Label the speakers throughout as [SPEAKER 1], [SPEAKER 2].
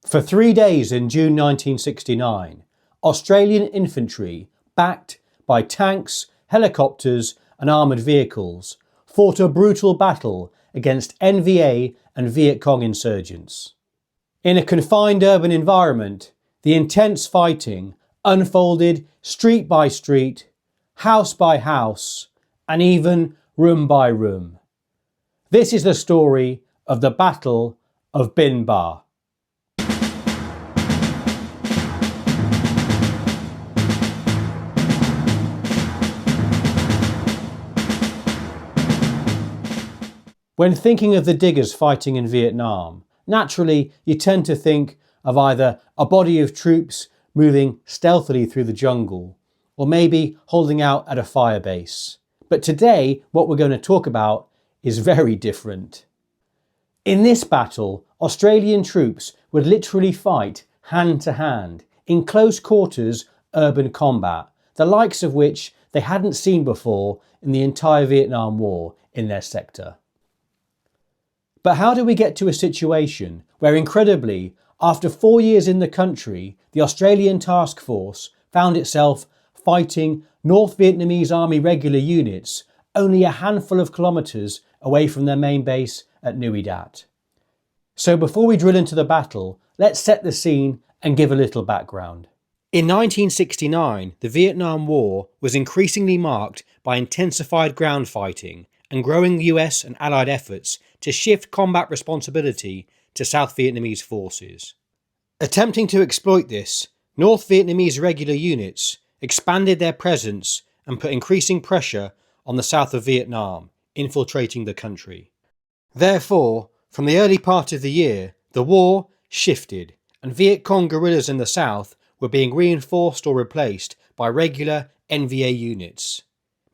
[SPEAKER 1] For 3 days in June 1969, Australian infantry, backed by tanks, helicopters and armoured vehicles, fought a brutal battle against NVA and Viet Cong insurgents. In a confined urban environment, the intense fighting unfolded street by street, house by house, and even room by room. This is the story of the Battle of Binh Ba. When thinking of the diggers fighting in Vietnam, naturally you tend to think of either a body of troops moving stealthily through the jungle, or maybe holding out at a fire base. But today, what we're going to talk about is very different. In this battle, Australian troops would literally fight hand to hand, in close quarters urban combat, the likes of which they hadn't seen before in the entire Vietnam War in their sector. But how do we get to a situation where, incredibly, after 4 years in the country, the Australian task force found itself fighting North Vietnamese Army regular units only a handful of kilometres away from their main base at Nui Dat? So before we drill into the battle, let's set the scene and give a little background. In 1969, the Vietnam War was increasingly marked by intensified ground fighting and growing US and Allied efforts to shift combat responsibility to South Vietnamese forces. Attempting to exploit this, North Vietnamese regular units expanded their presence and put increasing pressure on the south of Vietnam, infiltrating the country. Therefore, from the early part of the year, the war shifted, and Viet Cong guerrillas in the south were being reinforced or replaced by regular NVA units.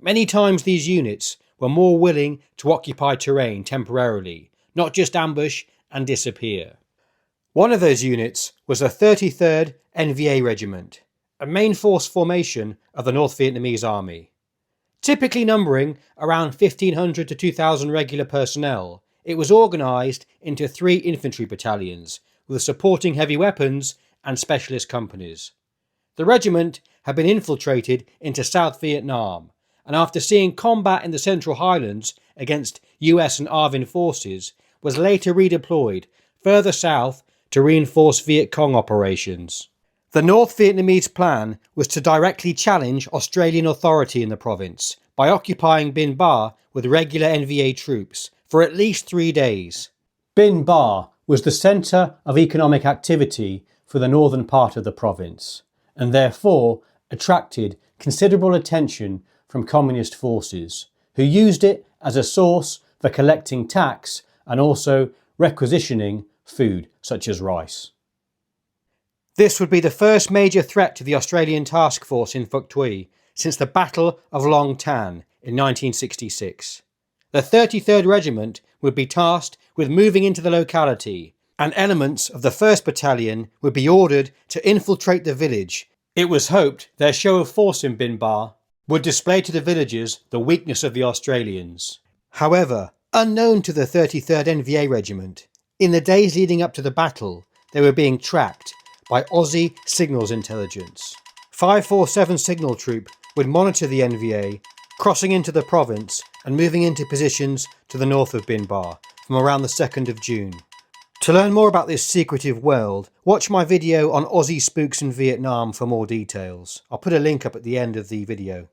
[SPEAKER 1] Many times these units were more willing to occupy terrain temporarily, not just ambush and disappear. One of those units was the 33rd NVA Regiment, a main force formation of the North Vietnamese Army. Typically numbering around 1,500 to 2,000 regular personnel, it was organised into 3 infantry battalions with supporting heavy weapons and specialist companies. The regiment had been infiltrated into South Vietnam, and after seeing combat in the Central Highlands against US and ARVN forces, was later redeployed further south to reinforce Viet Cong operations. The North Vietnamese plan was to directly challenge Australian authority in the province by occupying Binh Ba with regular NVA troops for at least 3 days. Binh Ba was the centre of economic activity for the northern part of the province, and therefore attracted considerable attention from communist forces, who used it as a source for collecting tax and also requisitioning food such as rice. This would be the first major threat to the Australian task force in Phuoc Tuy since the Battle of Long Tan in 1966. The 33rd Regiment would be tasked with moving into the locality, and elements of the 1st Battalion would be ordered to infiltrate the village. It was hoped their show of force in Binh Ba would display to the villagers the weakness of the Australians. However, unknown to the 33rd NVA Regiment, in the days leading up to the battle, they were being tracked by Aussie signals intelligence. 547 Signal Troop would monitor the NVA, crossing into the province and moving into positions to the north of Binh Ba from around the 2nd of June. To learn more about this secretive world, watch my video on Aussie spooks in Vietnam for more details. I'll put a link up at the end of the video.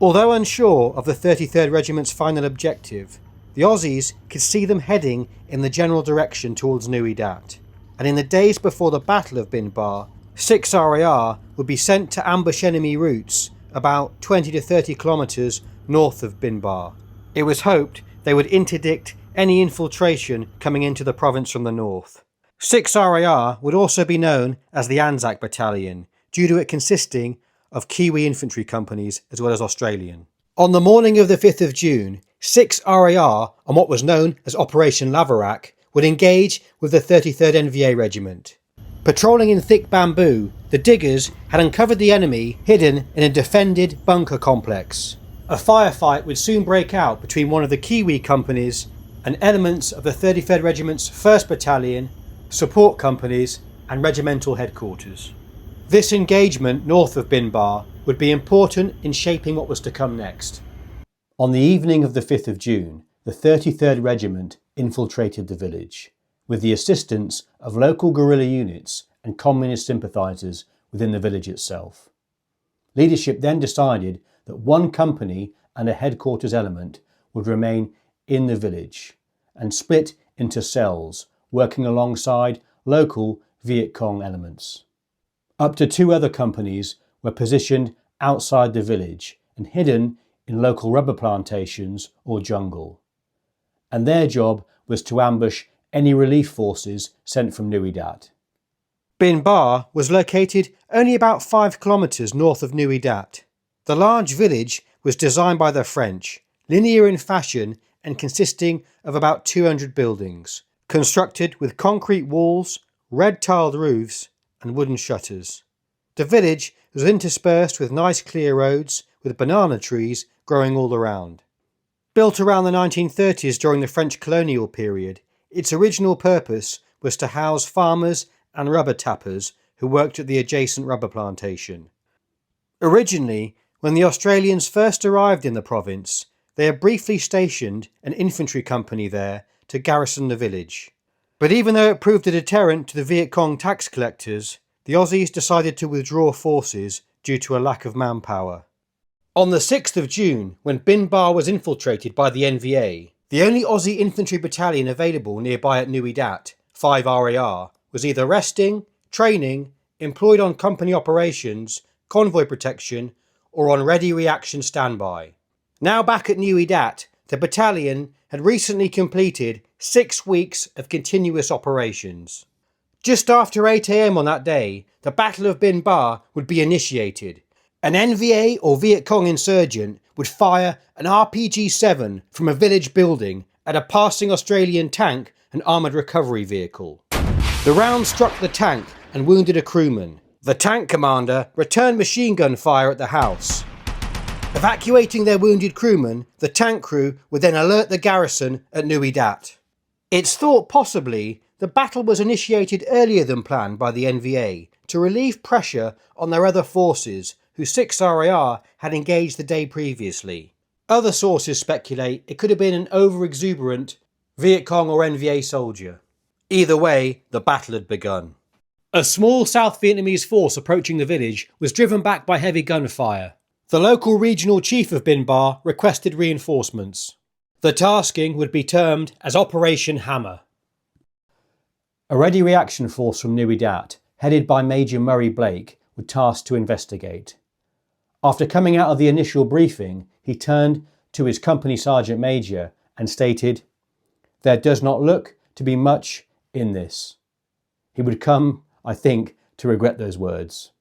[SPEAKER 1] Although unsure of the 33rd Regiment's final objective, the Aussies could see them heading in the general direction towards Nui Dat, and in the days before the Battle of Binh Ba, 6 RAR would be sent to ambush enemy routes about 20 to 30 kilometres north of Binh Ba. It was hoped they would interdict any infiltration coming into the province from the north. 6 RAR would also be known as the Anzac Battalion, due to it consisting of Kiwi infantry companies as well as Australian. On the morning of the 5th of June, 6 RAR on what was known as Operation Lavarack would engage with the 33rd NVA Regiment. Patrolling in thick bamboo, the diggers had uncovered the enemy hidden in a defended bunker complex. A firefight would soon break out between one of the Kiwi companies and elements of the 33rd Regiment's 1st Battalion support companies and regimental headquarters. This engagement north of Binh Ba would be important in shaping what was to come next. On the evening of the 5th of June, the 33rd Regiment infiltrated the village, with the assistance of local guerrilla units and communist sympathisers within the village itself. Leadership then decided that one company and a headquarters element would remain in the village and split into cells, working alongside local Viet Cong elements. Up to 2 other companies were positioned outside the village and hidden in local rubber plantations or jungle, and their job was to ambush any relief forces sent from Nui Dat. Binh Ba was located only about 5 kilometres north of Nui Dat. The large village was designed by the French, linear in fashion and consisting of about 200 buildings, constructed with concrete walls, red tiled roofs and wooden shutters. The village was interspersed with nice clear roads with banana trees growing all around. Built around the 1930s during the French colonial period, its original purpose was to house farmers and rubber tappers who worked at the adjacent rubber plantation. Originally, when the Australians first arrived in the province, they had briefly stationed an infantry company there to garrison the village. But even though it proved a deterrent to the Viet Cong tax collectors, the Aussies decided to withdraw forces due to a lack of manpower. On the 6th of June, when Binh Ba was infiltrated by the NVA, the only Aussie infantry battalion available nearby at Nui Dat, 5 RAR, was either resting, training, employed on company operations, convoy protection, or on ready reaction standby. Now back at Nui Dat, the battalion had recently completed 6 weeks of continuous operations. Just after 8 AM on that day, the Battle of Binh Ba would be initiated. An NVA or Viet Cong insurgent would fire an RPG-7 from a village building at a passing Australian tank and armoured recovery vehicle. The round struck the tank and wounded a crewman. The tank commander returned machine gun fire at the house. Evacuating their wounded crewman, the tank crew would then alert the garrison at Nui Dat. It's thought possibly the battle was initiated earlier than planned by the NVA to relieve pressure on their other forces who 6 RAR had engaged the day previously. Other sources speculate it could have been an over-exuberant Viet Cong or NVA soldier. Either way, the battle had begun. A small South Vietnamese force approaching the village was driven back by heavy gunfire. The local regional chief of Binh Ba requested reinforcements. The tasking would be termed as Operation Hammer. A ready reaction force from Nui Dat, headed by Major Murray Blake, were tasked to investigate. After coming out of the initial briefing, he turned to his company sergeant major and stated, "There does not look to be much in this." He would come, I think, to regret those words.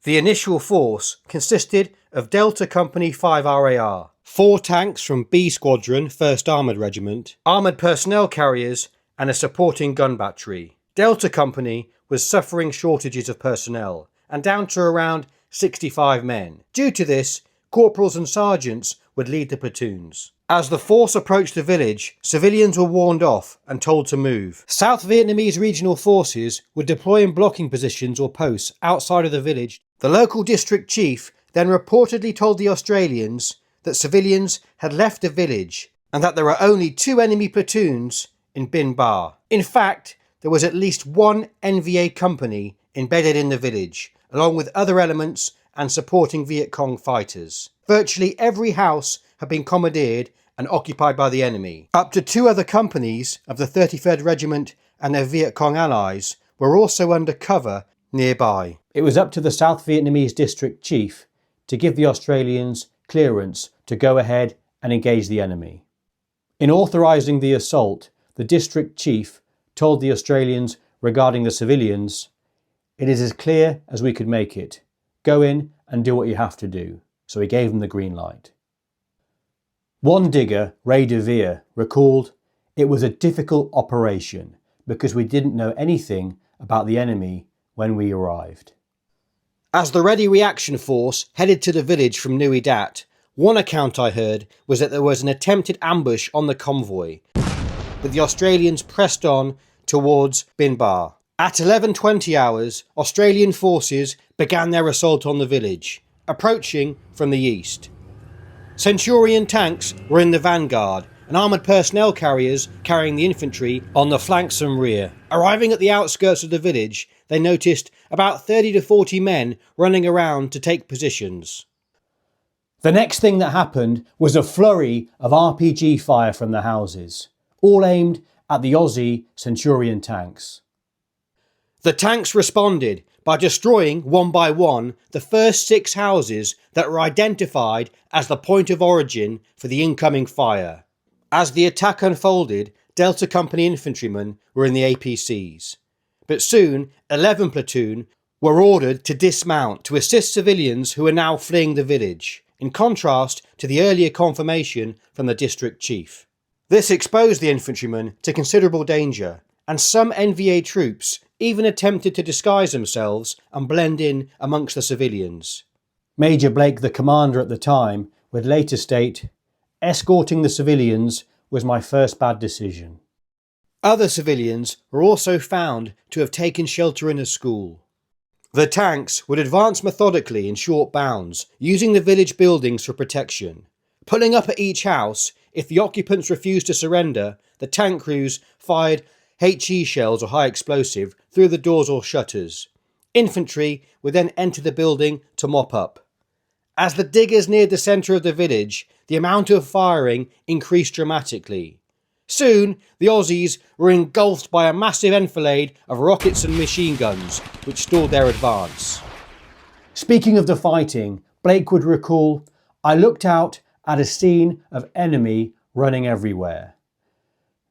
[SPEAKER 1] The initial force consisted of Delta Company 5 RAR, 4 tanks from B Squadron 1st Armoured Regiment, armoured personnel carriers and a supporting gun battery. Delta Company was suffering shortages of personnel and down to around 65 men. Due to this, corporals and sergeants would lead the platoons. As the force approached the village, civilians were warned off and told to move. South Vietnamese regional forces would deploy in blocking positions or posts outside of the village. The local district chief then reportedly told the Australians that civilians had left the village and that there were only 2 enemy platoons in Binh Ba. In fact, there was at least 1 NVA company embedded in the village, along with other elements and supporting Viet Cong fighters. Virtually every house had been commandeered and occupied by the enemy. Up to 2 other companies of the 33rd Regiment and their Viet Cong allies were also under cover nearby. It was up to the South Vietnamese district chief to give the Australians clearance to go ahead and engage the enemy. In authorising the assault, the district chief told the Australians regarding the civilians, "It is as clear as we could make it. Go in and do what you have to do." So he gave them the green light. One digger, Ray de Vere, recalled, "It was a difficult operation because we didn't know anything about the enemy when we arrived." As the Ready Reaction Force headed to the village from Nui Dat, one account I heard was that there was an attempted ambush on the convoy, but the Australians pressed on towards Binh Ba. At 11:20 hours, Australian forces began their assault on the village, approaching from the east. Centurion tanks were in the vanguard, and armoured personnel carriers carrying the infantry on the flanks and rear. Arriving at the outskirts of the village, they noticed about 30 to 40 men running around to take positions. The next thing that happened was a flurry of RPG fire from the houses, all aimed at the Aussie Centurion tanks. The tanks responded by destroying one by one the first 6 houses that were identified as the point of origin for the incoming fire. As the attack unfolded, Delta Company infantrymen were in the APCs. But soon, 11 platoon were ordered to dismount to assist civilians who were now fleeing the village, in contrast to the earlier confirmation from the district chief. This exposed the infantrymen to considerable danger, and some NVA troops even attempted to disguise themselves and blend in amongst the civilians. Major Blake, the commander at the time, would later state, "Escorting the civilians was my first bad decision." Other civilians were also found to have taken shelter in a school. The tanks would advance methodically in short bounds, using the village buildings for protection. Pulling up at each house, if the occupants refused to surrender, the tank crews fired HE shells or high explosive through the doors or shutters. Infantry would then enter the building to mop up. As the diggers neared the centre of the village, the amount of firing increased dramatically. Soon, the Aussies were engulfed by a massive enfilade of rockets and machine guns, which stalled their advance. Speaking of the fighting, Blake would recall, "I looked out at a scene of enemy running everywhere.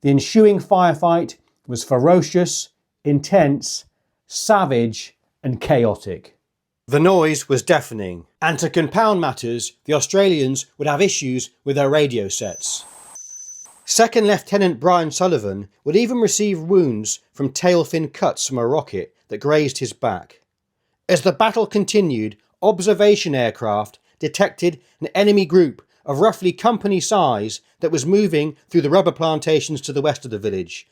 [SPEAKER 1] The ensuing firefight was ferocious, intense, savage, and chaotic." The noise was deafening, and to compound matters, the Australians would have issues with their radio sets. Second Lieutenant Brian Sullivan would even receive wounds from tail-fin cuts from a rocket that grazed his back. As the battle continued, observation aircraft detected an enemy group of roughly company size that was moving through the rubber plantations to the west of the village.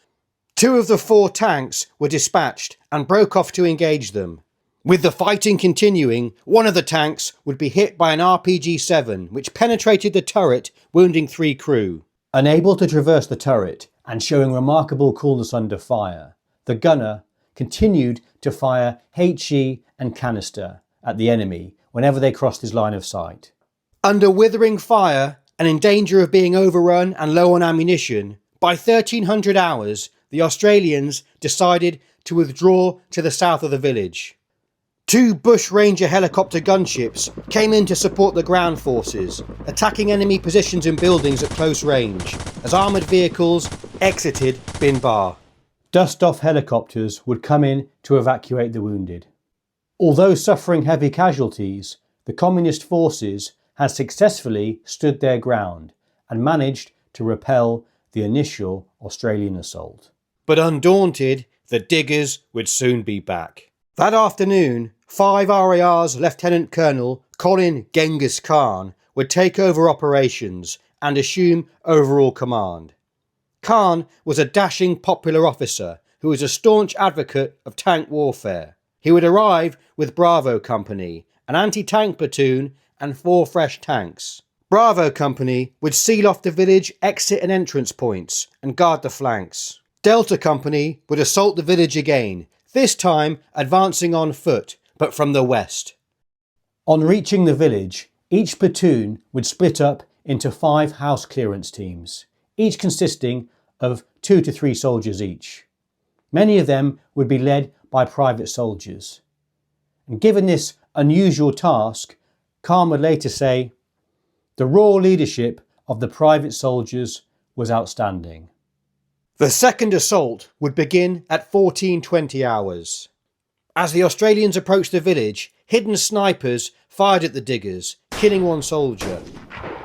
[SPEAKER 1] 2 of the 4 tanks were dispatched and broke off to engage them. With the fighting continuing, one of the tanks would be hit by an RPG-7, which penetrated the turret, wounding 3 crew. Unable to traverse the turret and showing remarkable coolness under fire, the gunner continued to fire HE and canister at the enemy whenever they crossed his line of sight. Under withering fire and in danger of being overrun and low on ammunition, by 1300 hours, the Australians decided to withdraw to the south of the village. 2 Bush Ranger helicopter gunships came in to support the ground forces, attacking enemy positions and buildings at close range, as armoured vehicles exited Binh Ba. Dust-off helicopters would come in to evacuate the wounded. Although suffering heavy casualties, the Communist forces had successfully stood their ground and managed to repel the initial Australian assault. But undaunted, the diggers would soon be back. That afternoon, 5 RAR's Lieutenant Colonel Colin Genghis Khan would take over operations and assume overall command. Khan was a dashing popular officer who was a staunch advocate of tank warfare. He would arrive with Bravo Company, an anti-tank platoon and 4 fresh tanks. Bravo Company would seal off the village exit and entrance points and guard the flanks. Delta Company would assault the village again, this time advancing on foot, but from the west. On reaching the village, each platoon would split up into 5 house clearance teams, each consisting of 2 to 3 soldiers each. Many of them would be led by private soldiers. And given this unusual task, Khan would later say, "The raw leadership of the private soldiers was outstanding." The second assault would begin at 14:20 hours. As the Australians approached the village, hidden snipers fired at the diggers, killing 1 soldier.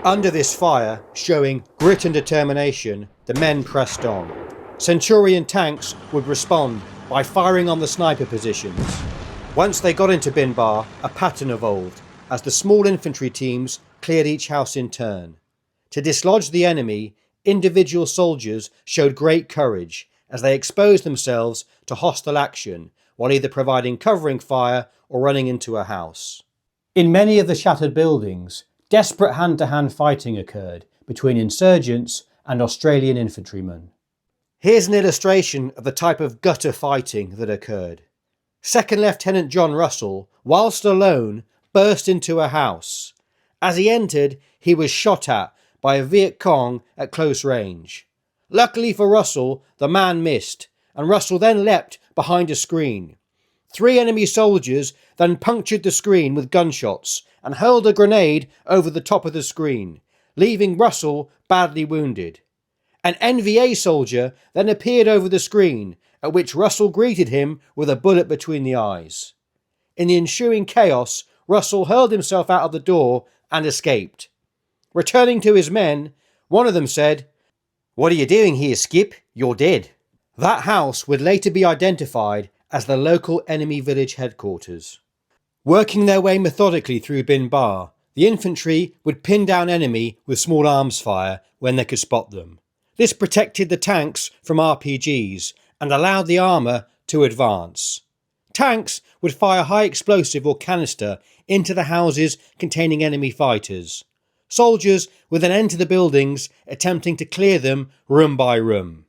[SPEAKER 1] Under this fire, showing grit and determination, the men pressed on. Centurion tanks would respond by firing on the sniper positions. Once they got into Binh Ba, a pattern evolved, as the small infantry teams cleared each house in turn. To dislodge the enemy, individual soldiers showed great courage, as they exposed themselves to hostile action while either providing covering fire or running into a house. In many of the shattered buildings, desperate hand-to-hand fighting occurred between insurgents and Australian infantrymen. Here's an illustration of the type of gutter fighting that occurred. Second Lieutenant John Russell, whilst alone, burst into a house. As he entered, he was shot at by a Viet Cong at close range. Luckily for Russell, the man missed, and Russell then leapt behind a screen. 3 enemy soldiers then punctured the screen with gunshots and hurled a grenade over the top of the screen, leaving Russell badly wounded. An NVA soldier then appeared over the screen, at which Russell greeted him with a bullet between the eyes. In the ensuing chaos, Russell hurled himself out of the door and escaped. Returning to his men, one of them said, "What are you doing here, Skip? You're dead." That house would later be identified as the local enemy village headquarters. Working their way methodically through Binh Ba, the infantry would pin down enemy with small arms fire when they could spot them. This protected the tanks from RPGs and allowed the armour to advance. Tanks would fire high explosive or canister into the houses containing enemy fighters. Soldiers would then enter the buildings, attempting to clear them room by room.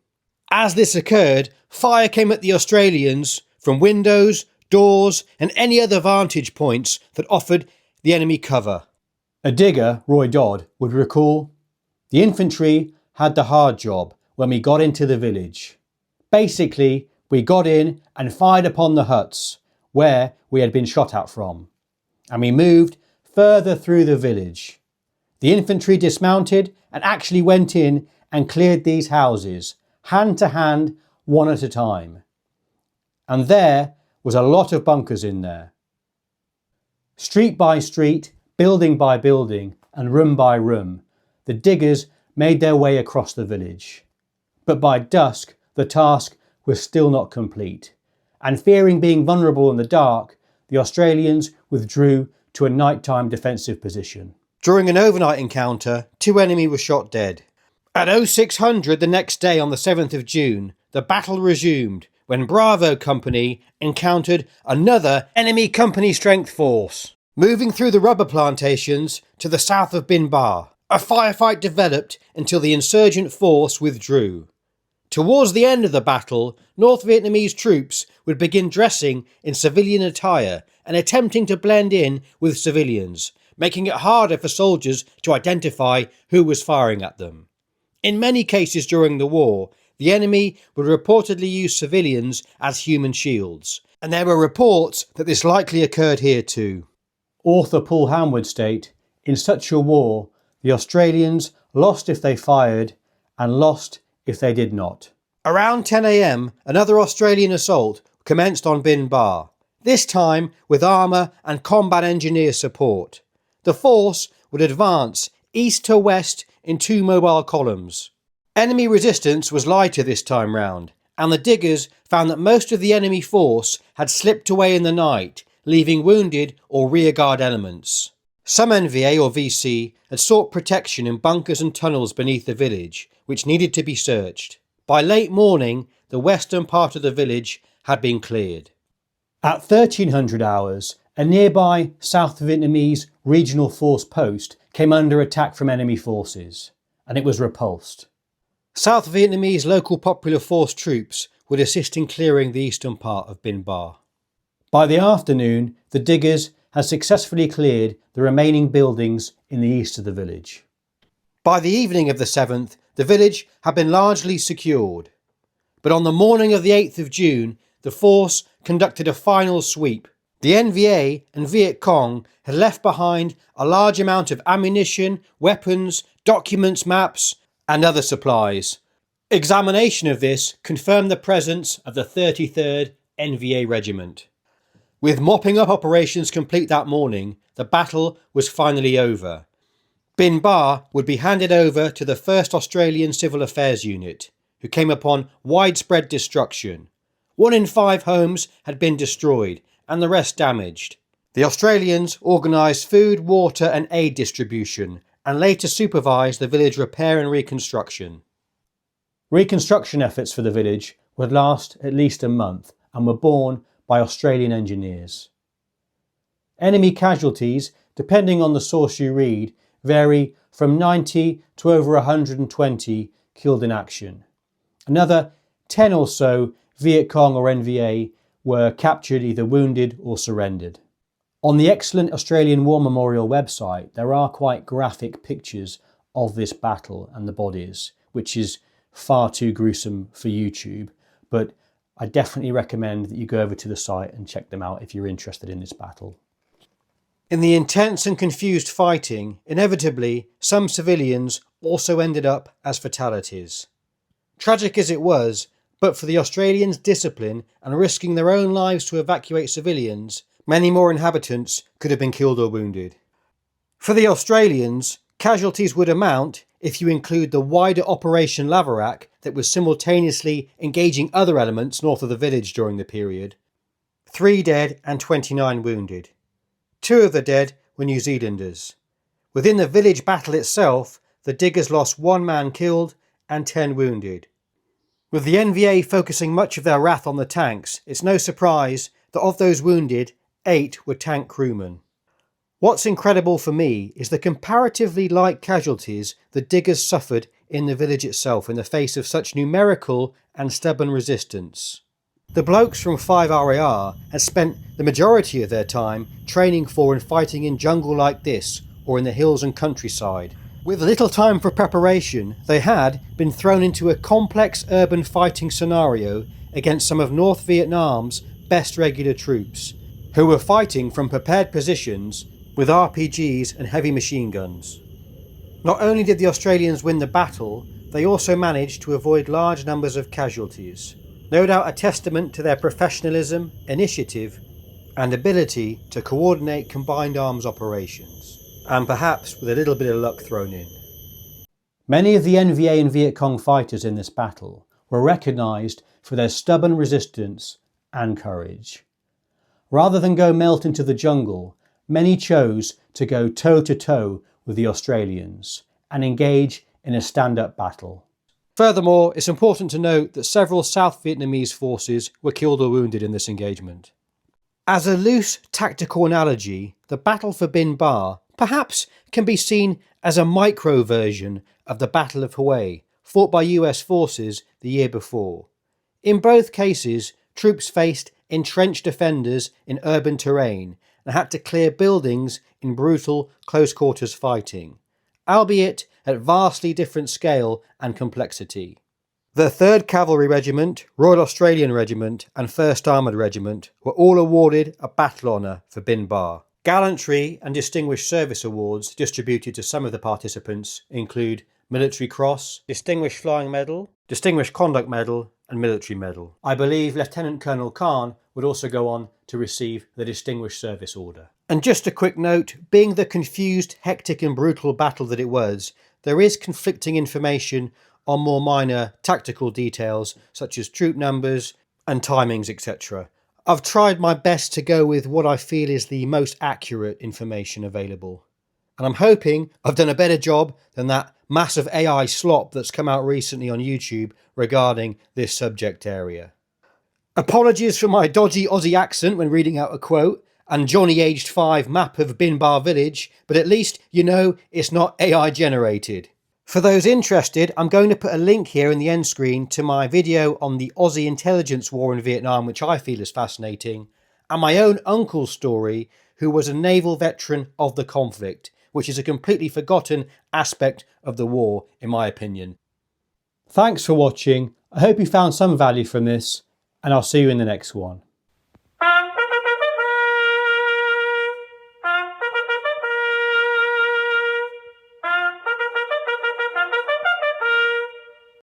[SPEAKER 1] As this occurred, fire came at the Australians from windows, doors and any other vantage points that offered the enemy cover. A digger, Roy Dodd, would recall, "The infantry had the hard job when we got into the village. Basically, we got in and fired upon the huts where we had been shot at from, and we moved further through the village. The infantry dismounted and actually went in and cleared these houses, hand to hand, one at a time. And there was a lot of bunkers in there. Street by street, building by building, and room by room, the diggers made their way across the village. But by dusk, the task was still not complete, and fearing being vulnerable in the dark, the Australians withdrew to a nighttime defensive position. During an overnight encounter, 2 enemy were shot dead. At 0600 the next day on the 7th of June, the battle resumed when Bravo Company encountered another enemy company strength force. Moving through the rubber plantations to the south of Binh Ba, a firefight developed until the insurgent force withdrew. Towards the end of the battle, North Vietnamese troops would begin dressing in civilian attire and attempting to blend in with civilians, making it harder for soldiers to identify who was firing at them. In many cases during the war, the enemy would reportedly use civilians as human shields, and there were reports that this likely occurred here too. Author Paul Ham would state, "In such a war, the Australians lost if they fired and lost if they did not." Around 10 a.m, another Australian assault commenced on Binh Ba, this time with armour and combat engineer support. The force would advance east to west in 2 mobile columns. Enemy resistance was lighter this time round, and the diggers found that most of the enemy force had slipped away in the night, leaving wounded or rearguard elements. Some NVA or VC had sought protection in bunkers and tunnels beneath the village, which needed to be searched. By late morning, the western part of the village had been cleared. At 1300 hours, a nearby South Vietnamese regional force post came under attack from enemy forces, and it was repulsed. South Vietnamese local popular force troops would assist in clearing the eastern part of Binh Ba. By the afternoon, the diggers had successfully cleared the remaining buildings in the east of the village. By the evening of the 7th, the village had been largely secured. But on the morning of the 8th of June, the force conducted a final sweep. The NVA and Viet Cong had left behind a large amount of ammunition, weapons, documents, maps, and other supplies. Examination of this confirmed the presence of the 33rd NVA Regiment. With mopping up operations complete that morning, the battle was finally over. Binh Ba would be handed over to the 1st Australian Civil Affairs Unit, who came upon widespread destruction. 1 in 5 homes had been destroyed, and the rest damaged. The Australians organised food, water and aid distribution, and later supervised the village repair and reconstruction. Reconstruction efforts for the village would last at least a month and were borne by Australian engineers. Enemy casualties, depending on the source you read, vary from 90 to over 120 killed in action. Another 10 or so Viet Cong or NVA were captured, either wounded or surrendered. On the excellent Australian War Memorial website, there are quite graphic pictures of this battle and the bodies, which is far too gruesome for YouTube, but I definitely recommend that you go over to the site and check them out if you're interested in this battle. In the intense and confused fighting, inevitably, some civilians also ended up as fatalities. Tragic as it was, but for the Australians' discipline and risking their own lives to evacuate civilians, many more inhabitants could have been killed or wounded. For the Australians, casualties would amount, if you include the wider Operation Lavarack that was simultaneously engaging other elements north of the village during the period, 3 dead and 29 wounded. 2 of the dead were New Zealanders. Within the village battle itself, the diggers lost 1 man killed and 10 wounded. With the NVA focusing much of their wrath on the tanks, it's no surprise that of those wounded, 8 were tank crewmen. What's incredible for me is the comparatively light casualties the diggers suffered in the village itself in the face of such numerical and stubborn resistance. The blokes from 5 RAR had spent the majority of their time training for and fighting in jungle like this, or in the hills and countryside. With little time for preparation, they had been thrown into a complex urban fighting scenario against some of North Vietnam's best regular troops, who were fighting from prepared positions with RPGs and heavy machine guns. Not only did the Australians win the battle, they also managed to avoid large numbers of casualties. No doubt a testament to their professionalism, initiative, and ability to coordinate combined arms operations, and perhaps with a little bit of luck thrown in. Many of the NVA and Viet Cong fighters in this battle were recognised for their stubborn resistance and courage. Rather than go melt into the jungle, many chose to go toe-to-toe with the Australians and engage in a stand-up battle. Furthermore, it's important to note that several South Vietnamese forces were killed or wounded in this engagement. As a loose tactical analogy, the Battle for Binh Ba perhaps can be seen as a micro version of the Battle of Hue, fought by US forces the year before. In both cases, troops faced entrenched defenders in urban terrain and had to clear buildings in brutal close-quarters fighting, albeit at vastly different scale and complexity. The 3rd Cavalry Regiment, Royal Australian Regiment and 1st Armoured Regiment were all awarded a battle honour for Binh Ba. Gallantry and Distinguished Service Awards distributed to some of the participants include Military Cross, Distinguished Flying Medal, Distinguished Conduct Medal and Military Medal. I believe Lieutenant Colonel Khan would also go on to receive the Distinguished Service Order. And just a quick note, being the confused, hectic and brutal battle that it was, there is conflicting information on more minor tactical details such as troop numbers and timings, etc. I've tried my best to go with what I feel is the most accurate information available. And I'm hoping I've done a better job than that massive AI slop that's come out recently on YouTube regarding this subject area. Apologies for my dodgy Aussie accent when reading out a quote, and Johnny aged 5 map of Binh Ba village, but at least you know it's not AI generated. For those interested, I'm going to put a link here in the end screen to my video on the Aussie intelligence war in Vietnam, which I feel is fascinating, and my own uncle's story, who was a naval veteran of the conflict, which is a completely forgotten aspect of the war, in my opinion. Thanks for watching. I hope you found some value from this, and I'll see you in the next one.